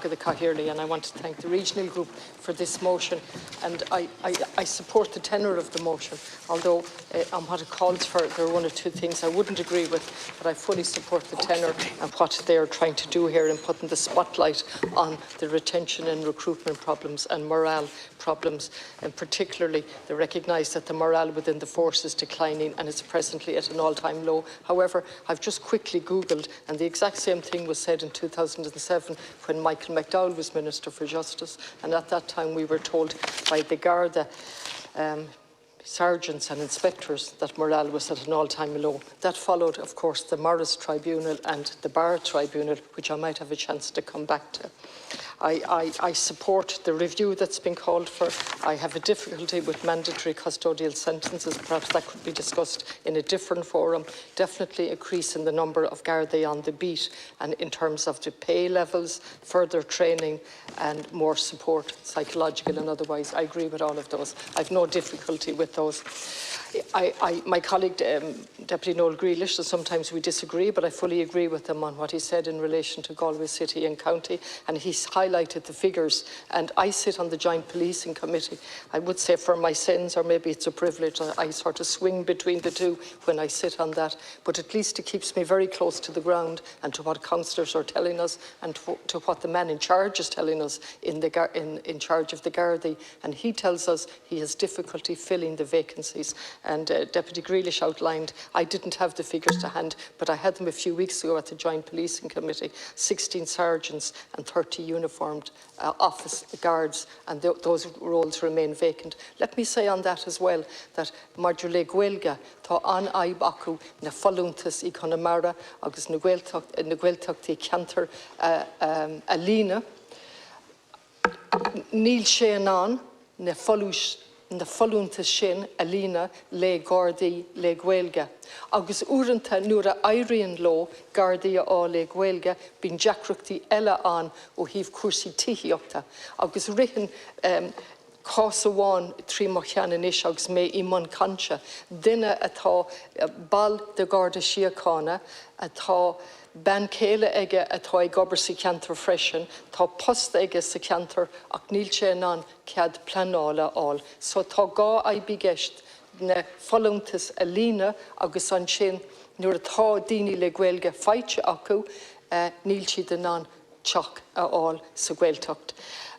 the Cahirley, and I want to thank the regional group for this motion, and I support the tenor of the motion, although on what it calls for there are one or two things I wouldn't agree with, but I fully support the tenor and what they are trying to do here in putting the spotlight on the retention and recruitment problems and morale problems, and particularly they recognise that the morale within the force is declining and is presently at an all-time low. However, I've just quickly Googled, and the exact same thing was said in 2007 when Michael McDowell was Minister for Justice, and at that time we were told by the Garda sergeants and inspectors that morale was at an all-time low. That followed, of course, the Morris Tribunal and the Bar Tribunal, which I might have a chance to come back to. I support the review that's been called for. I have a difficulty with mandatory custodial sentences. Perhaps that could be discussed in a different forum. Definitely increase in the number of Gardaí on the beat, and in terms of the pay levels, further training and more support, psychological and otherwise. I agree with all of those. I have no difficulty with those. My colleague, Deputy Noel Grealish, so sometimes we disagree, but I fully agree with him on what he said in relation to Galway City and County, and he's highlighted the figures. And I sit on the Joint Policing Committee. I would say for my sins, or maybe it's a privilege, I sort of swing between the two when I sit on that, but at least it keeps me very close to the ground and to what councillors are telling us and to what the man in charge is telling us in charge of the Gardaí, and he tells us he has difficulty filling the vacancies. And Deputy Grealish outlined, I didn't have the figures to hand, but I had them a few weeks ago at the Joint Policing Committee, 16 sergeants and 30 uniformed office guards, and those roles remain vacant. Let me say on that as well that Maidir le Gaeilge tá an aib acu na folluntas I Connemara agus na Gaeltachtaí Ceantar a lína níl sé an na follúnta sin a lína le Gardaí le Gaeilge. Agus uaireanta nuair a éiríonn leo Gardaí á le Gaeilge, bíonn deacrachtaí eile an ó thaobh cuasaí tithiíochta. Agus ritheann cás amháin trí mo cheann inis agus mé I mon canse. Duine atá ball de Garda Síochána, atá ben céile aige atá ag gobar sa ceantar freisin, tá post aige sa ceantar ach níl sé an cead planála áil. So tá gá aibí gceist na follúntas a lína agus an sin nuair atá daoine le Gaeilge faighte acu, níl siad an teach a áil sa Gaeltacht.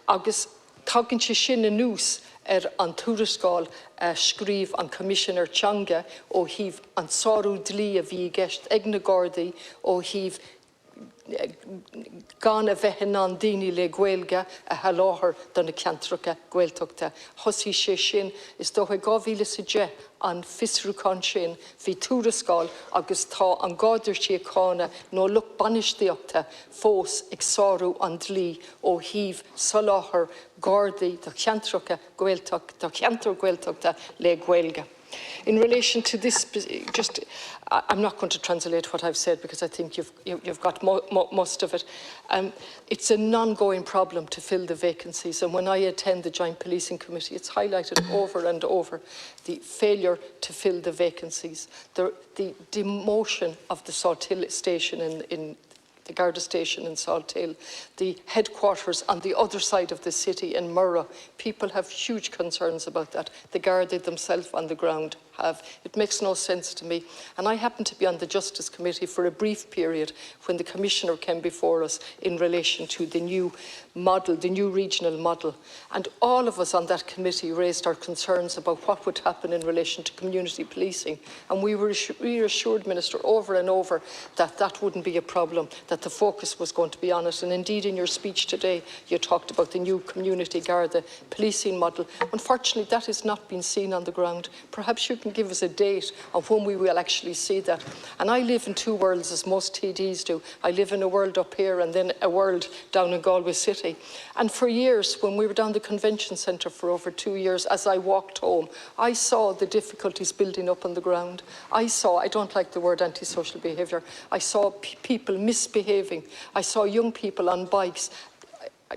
Agus tágann sé sin na nús an Tairiscint scríb an Commissioner Teanga ó thaobh an sáú dlí a bhí gceist ag na Gardaí ó thaobh gan a bheithin an daoine le Gaeilge a healáthair don na ceantracha Gaeltachta. Thosaigh sé sin is dótha 2010 an fisrúcán sin bhí Tairiscint agus tá an Garda Síochána nó luch banistíochta fós ag sáú an dlí ó thaobh soláthar Gardaí do ceantracha Gaeltachta, do ceantar Gaeltachta le Gaeilge. In relation to this, I'm not going to translate what I've said because I think you've got most of it. It's an ongoing problem to fill the vacancies, and when I attend the Joint Policing Committee, it's highlighted over and over the failure to fill the vacancies. The demotion of the Salthill station in the Garda station in Salthill, the headquarters on the other side of the city in Murrah. People have huge concerns about that. The Garda themselves on the ground have. It makes no sense to me. And I happened to be on the Justice Committee for a brief period when the Commissioner came before us in relation to the new model, the new regional model. And all of us on that committee raised our concerns about what would happen in relation to community policing. And we were reassured, Minister, over and over that that wouldn't be a problem, that the focus was going to be on it. And indeed, in your speech today, you talked about the new community Garda policing model. Unfortunately, that has not been seen on the ground. Perhaps you can give us a date of when we will actually see that. And I live in two worlds, as most TDs do. I live in a world up here and then a world down in Galway City. And for years, when we were down the convention centre for over 2 years, as I walked home, I saw the difficulties building up on the ground. I don't like the word antisocial behaviour, I saw people misbehaving. I saw young people on bikes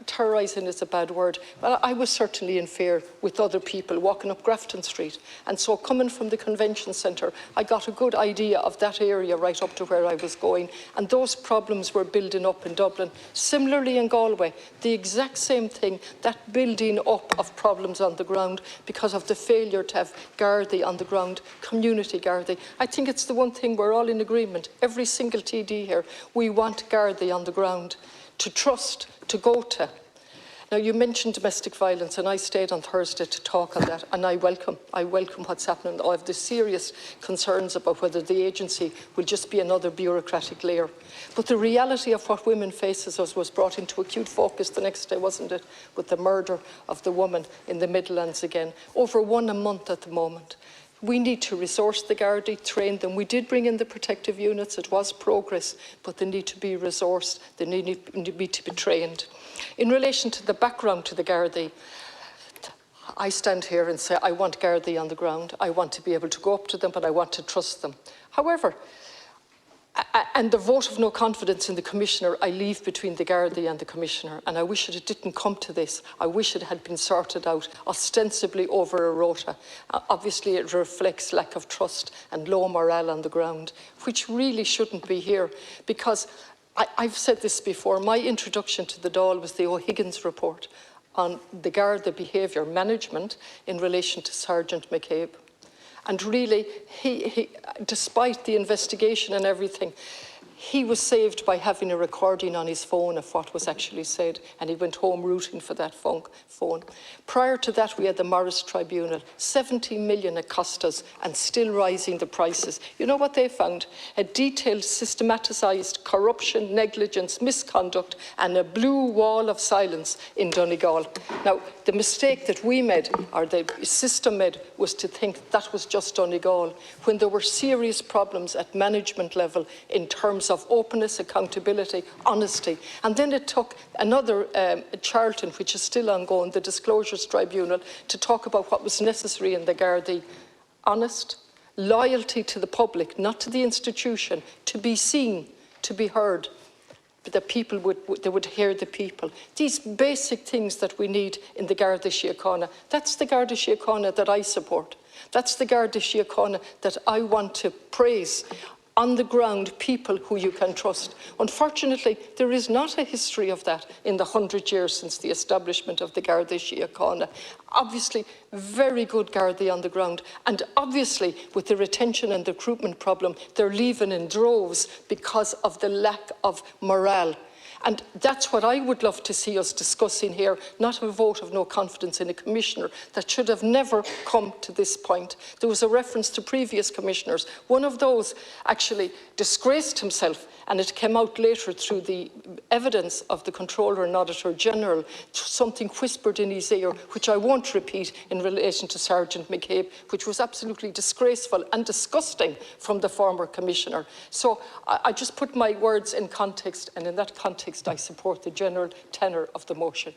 terrorising is a bad word, but I was certainly in fear with other people walking up Grafton Street. And so coming from the convention centre, I got a good idea of that area right up to where I was going. And those problems were building up in Dublin. Similarly in Galway, the exact same thing, that building up of problems on the ground because of the failure to have Garda on the ground, community Garda. I think it's the one thing we're all in agreement, every single TD here, we want Garda on the ground, to trust, to go to. Now, you mentioned domestic violence, and I stayed on Thursday to talk on that, and I welcome what's happening. I have the serious concerns about whether the agency will just be another bureaucratic layer. But the reality of what women face was brought into acute focus the next day, wasn't it, with the murder of the woman in the Midlands again. Over one a month at the moment. We need to resource the Gardaí, train them. We did bring in the protective units. It was progress, but they need to be resourced. They need to be trained. In relation to the background to the Gardaí, I stand here and say I want Gardaí on the ground. I want to be able to go up to them, but I want to trust them. However, and the vote of no confidence in the Commissioner, I leave between the Gardaí and the Commissioner, and I wish it didn't come to this. I wish it had been sorted out ostensibly over a rota. Obviously, it reflects lack of trust and low morale on the ground, which really shouldn't be here, because I've said this before. My introduction to the Dáil was the O'Higgins report on the Garda behaviour management in relation to Sergeant McCabe. And really, he, despite the investigation and everything, he was saved by having a recording on his phone of what was actually said, and he went home rooting for that phone. Prior to that, we had the Morris Tribunal, 70 million it cost us, and still rising the prices. You know what they found? A detailed, systematised corruption, negligence, misconduct, and a blue wall of silence in Donegal. Now, the mistake that we made, or the system made, was to think that was just Donegal, when there were serious problems at management level in terms of openness, accountability, honesty. And then it took another Charlton, which is still ongoing, the Disclosures Tribunal, to talk about what was necessary in the Gardaí. Honest, loyalty to the public, not to the institution, to be seen, to be heard. But the people would hear the people. These basic things that we need in the Garda Síochána, that's the Garda Síochána that I support. That's the Garda Síochána that I want to praise. On the ground, people who you can trust. Unfortunately, there is not a history of that in the 100 years since the establishment of the Garda Síochána. Obviously, very good Gardaí on the ground, and obviously, with the retention and recruitment problem, they're leaving in droves because of the lack of morale. And that's what I would love to see us discussing here, not a vote of no confidence in a commissioner that should have never come to this point. There was a reference to previous commissioners. One of those actually disgraced himself, and it came out later through the evidence of the Controller and Auditor General, something whispered in his ear, which I won't repeat, in relation to Sergeant McCabe, which was absolutely disgraceful and disgusting from the former commissioner. So I just put my words in context, and in that context I support the general tenor of the motion.